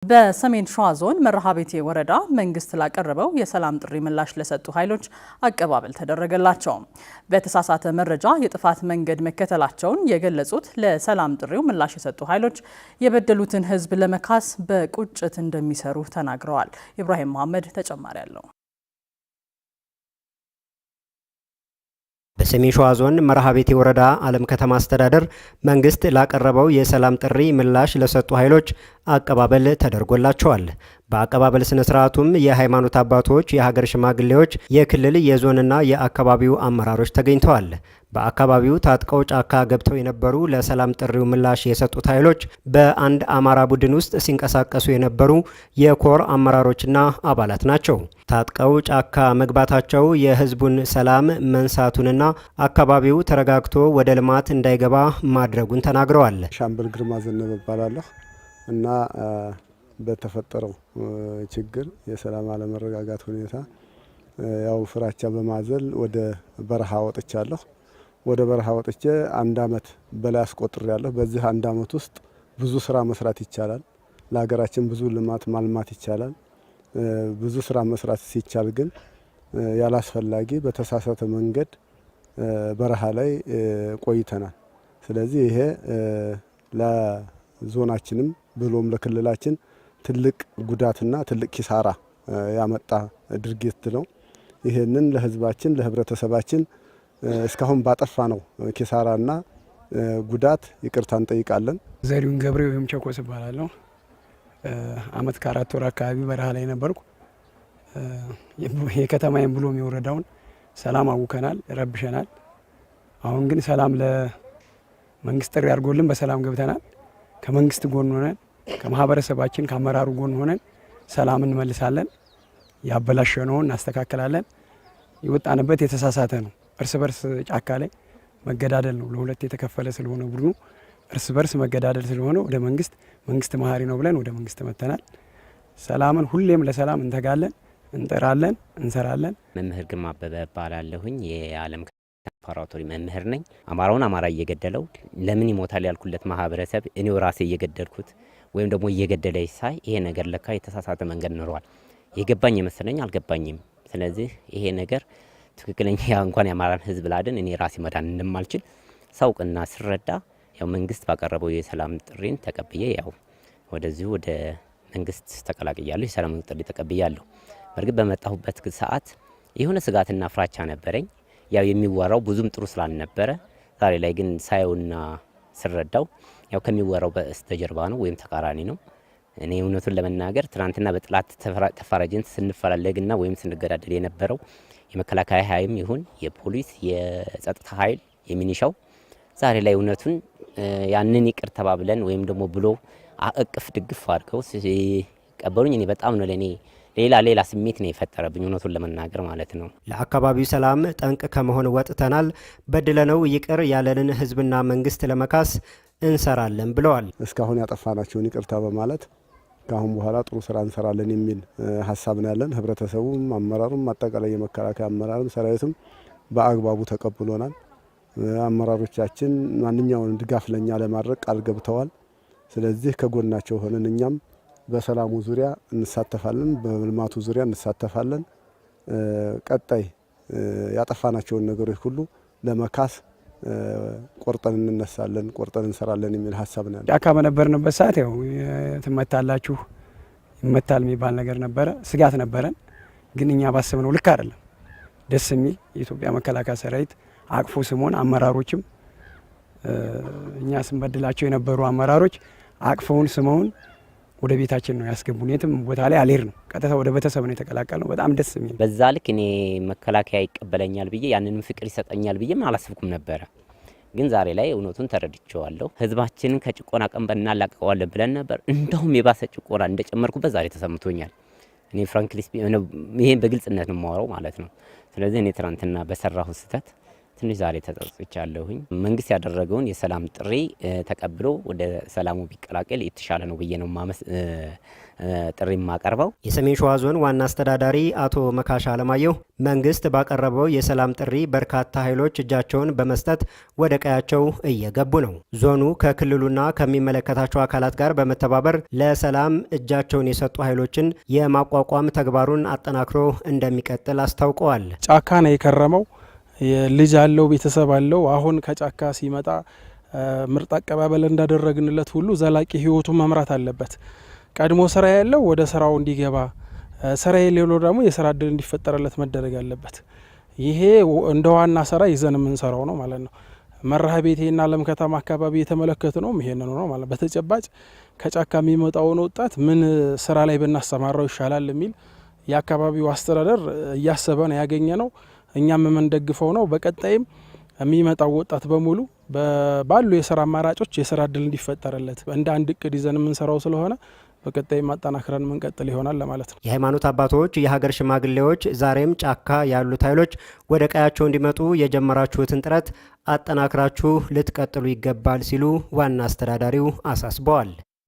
በሰሜን ሸዋ ዞን መርሃቤቴ ወረዳ መንግስት ላቀረበው የሰላም ጥሪ ምላሽ ለሰጡ ኃይሎች አቀባበል ተደረገላቸው። በተሳሳተ መረጃ የጥፋት መንገድ መከተላቸውን የገለጹት ለሰላም ጥሪው ምላሽ የሰጡ ኃይሎች የበደሉትን ሕዝብ ለመካስ በቁጭት እንደሚሰሩ ተናግረዋል። ኢብራሂም መሐመድ ተጨማሪ አለው። በሰሜን ሸዋ ዞን መርሃቤቴ ወረዳ አለም ከተማ አስተዳደር መንግስት ላቀረበው የሰላም ጥሪ ምላሽ ለሰጡ ኃይሎች አቀባበል ተደርጎላቸዋል። በአቀባበል ስነ ስርዓቱም የሃይማኖት አባቶች፣ የሀገር ሽማግሌዎች፣ የክልል የዞንና የአካባቢው አመራሮች ተገኝተዋል። በአካባቢው ታጥቀው ጫካ ገብተው የነበሩ ለሰላም ጥሪው ምላሽ የሰጡት ኃይሎች በአንድ አማራ ቡድን ውስጥ ሲንቀሳቀሱ የነበሩ የኮር አመራሮችና አባላት ናቸው። ታጥቀው ጫካ መግባታቸው የህዝቡን ሰላም መንሳቱንና አካባቢው ተረጋግቶ ወደ ልማት እንዳይገባ ማድረጉን ተናግረዋል። ሻምበል ግርማ ዘነበ እባላለሁ እና በተፈጠረው ችግር የሰላም አለመረጋጋት ሁኔታ ያው ፍራቻ በማዘል ወደ በረሃ ወጥቻለሁ። ወደ በረሃ ወጥቼ አንድ አመት በላይ አስቆጥሬያለሁ። በዚህ አንድ አመት ውስጥ ብዙ ስራ መስራት ይቻላል። ለሀገራችን ብዙ ልማት ማልማት ይቻላል። ብዙ ስራ መስራት ሲቻል ግን ያላስፈላጊ በተሳሳተ መንገድ በረሃ ላይ ቆይተናል። ስለዚህ ይሄ ለዞናችንም ብሎም ለክልላችን ትልቅ ጉዳትና ትልቅ ኪሳራ ያመጣ ድርጊት ነው። ይሄንን ለህዝባችን ለህብረተሰባችን እስካሁን ባጠፋ ነው ኪሳራና ጉዳት ይቅርታ እንጠይቃለን። ዘሪሁን ገብሬ ወይም ቸኮስ እባላለሁ። አመት ከ4 ወር አካባቢ በረሃ ላይ ነበርኩ። የከተማዬን ብሎም የወረዳውን ሰላም አውከናል፣ ረብሸናል። አሁን ግን ሰላም ለመንግስት ጥሪ አድርጎልን በሰላም ገብተናል። ከመንግስት ጎን ሆነን ከማህበረሰባችን ከአመራሩ ጎን ሆነን ሰላም እንመልሳለን። ያበላሸነውን እናስተካክላለን። የወጣንበት የተሳሳተ ነው። እርስ በርስ ጫካ ላይ መገዳደል ነው። ለሁለት የተከፈለ ስለሆነ ቡድኑ እርስ በርስ መገዳደል ስለሆነ ወደ መንግስት መሀሪ ነው ብለን ወደ መንግስት መተናል። ሰላምን ሁሌም ለሰላም እንተጋለን፣ እንጥራለን፣ እንሰራለን። መምህር ግርማ አበበ እባላለሁኝ። የዓለም ፕሪፓራቶሪ መምህር ነኝ። አማራውን አማራ እየገደለው ለምን ይሞታል ያልኩለት ማህበረሰብ እኔው ራሴ እየገደልኩት ወይም ደግሞ እየገደለኝ ሳይ ይሄ ነገር ለካ የተሳሳተ መንገድ ኖሯል። የገባኝ የመሰለኝ አልገባኝም። ስለዚህ ይሄ ነገር ትክክለኛ እንኳን የአማራን ህዝብ ላድን እኔ ራሴ መዳን እንደማልችል ሳውቅና ስረዳ ያው መንግስት ባቀረበው የሰላም ጥሪን ተቀብዬ ያው ወደዚሁ ወደ መንግስት ተቀላቅያለሁ። የሰላም ጥሪ ተቀብያለሁ። በርግጥ በመጣሁበት ሰዓት የሆነ ስጋትና ፍራቻ ነበረኝ። ያው የሚወራው ብዙም ጥሩ ስላልነበረ ዛሬ ላይ ግን ሳየውና ስረዳው ያው ከሚወራው በስተጀርባ ነው ወይም ተቃራኒ ነው። እኔ እውነቱን ለመናገር ትናንትና በጥላት ተፋራጅን ስንፈላለግና ወይም ስንገዳደል የነበረው የመከላከያ ኃይልም ይሁን የፖሊስ የጸጥታ ኃይል የሚኒሻው ዛሬ ላይ እውነቱን ያንን ይቅር ተባብለን ወይም ደግሞ ብሎ አቅፍ ድግፍ አድርገው ሲቀበሉኝ እኔ በጣም ነው ለኔ ሌላ ስሜት ነው የፈጠረብኝ እውነቱን ለመናገር ማለት ነው። ለአካባቢው ሰላም ጠንቅ ከመሆን ወጥተናል። በድለነው ይቅር ያለንን ህዝብና መንግስት ለመካስ እንሰራለን ብለዋል። እስካሁን ያጠፋናቸውን ይቅርታ በማለት ካሁን በኋላ ጥሩ ስራ እንሰራለን የሚል ሀሳብ ነው ያለን። ህብረተሰቡም አመራሩም አጠቃላይ የመከላከያ አመራርም ሰራዊትም በአግባቡ ተቀብሎናል። አመራሮቻችን ማንኛውንም ድጋፍ ለኛ ለማድረግ ቃል ገብተዋል። ስለዚህ ከጎናቸው ሆነን እኛም በሰላሙ ዙሪያ እንሳተፋለን፣ በልማቱ ዙሪያ እንሳተፋለን። ቀጣይ ያጠፋናቸውን ነገሮች ሁሉ ለመካስ ቆርጠን እንነሳለን፣ ቆርጠን እንሰራለን የሚል ሀሳብ ነው ያለው። ጫካ በነበርንበት ሰዓት ያው ትመታላችሁ ይመታል የሚባል ነገር ነበረ፣ ስጋት ነበረን። ግን እኛ ባሰብነው ልክ አይደለም። ደስ የሚል የኢትዮጵያ መከላከያ ሰራዊት አቅፎ ስሞን አመራሮችም እኛ ስንበድላቸው የነበሩ አመራሮች አቅፈውን ስመውን ወደ ቤታችን ነው ያስገቡን። የትም ቦታ ላይ አልሄድ ነው፣ ቀጥታ ወደ ቤተሰብ ነው የተቀላቀልነው። በጣም ደስ የሚል በዛ ልክ እኔ መከላከያ ይቀበለኛል ብዬ ያንንም ፍቅር ይሰጠኛል ብዬም አላስብኩም ነበረ። ግን ዛሬ ላይ እውነቱን ተረድቼዋለሁ። ህዝባችንን ከጭቆና ቀንበር እናላቀቀዋለን ብለን ነበር። እንደውም የባሰ ጭቆና እንደጨመርኩበት ዛሬ ተሰምቶኛል። እኔ ፍራንክሊ ይሄን በግልጽነት ነው የማወራው ማለት ነው። ስለዚህ እኔ ትናንትና በሰራሁ ስህተት ትንሽ ዛሬ ተጸጽቻለሁኝ። መንግስት ያደረገውን የሰላም ጥሪ ተቀብሎ ወደ ሰላሙ ቢቀላቀል የተሻለ ነው ብዬ ነው ጥሪ የማቀርበው። የሰሜን ሸዋ ዞን ዋና አስተዳዳሪ አቶ መካሻ አለማየሁ መንግስት ባቀረበው የሰላም ጥሪ በርካታ ኃይሎች እጃቸውን በመስጠት ወደ ቀያቸው እየገቡ ነው። ዞኑ ከክልሉና ከሚመለከታቸው አካላት ጋር በመተባበር ለሰላም እጃቸውን የሰጡ ኃይሎችን የማቋቋም ተግባሩን አጠናክሮ እንደሚቀጥል አስታውቀዋል። ጫካ ነው የከረመው። ልጅ አለው፣ ቤተሰብ አለው። አሁን ከጫካ ሲመጣ ምርጥ አቀባበል እንዳደረግንለት ሁሉ ዘላቂ ህይወቱን መምራት አለበት። ቀድሞ ስራ ያለው ወደ ስራው እንዲገባ፣ ስራ የሌለው ደግሞ የስራ እድል እንዲፈጠርለት መደረግ አለበት። ይሄ እንደ ዋና ስራ ይዘን የምንሰራው ነው ማለት ነው። መርሐቤቴና አለም ከተማ አካባቢ የተመለከተ ነው ይሄን ነው ማለት። በተጨባጭ ከጫካ የሚመጣውን ወጣት ምን ስራ ላይ ብናሰማራው ይሻላል የሚል የአካባቢው አስተዳደር እያሰበ ነው ያገኘ ነው። እኛም የምንደግፈው ነው። በቀጣይም የሚመጣው ወጣት በሙሉ ባሉ የስራ አማራጮች የስራ እድል እንዲፈጠርለት እንደ አንድ እቅድ ይዘን የምንሰራው ስለሆነ በቀጣይ ማጠናከረን መንቀጥል ይሆናል ለማለት ነው። የሃይማኖት አባቶች፣ የሀገር ሽማግሌዎች ዛሬም ጫካ ያሉት ኃይሎች ወደ ቀያቸው እንዲመጡ የጀመራችሁትን ጥረት አጠናክራችሁ ልትቀጥሉ ይገባል ሲሉ ዋና አስተዳዳሪው አሳስበዋል።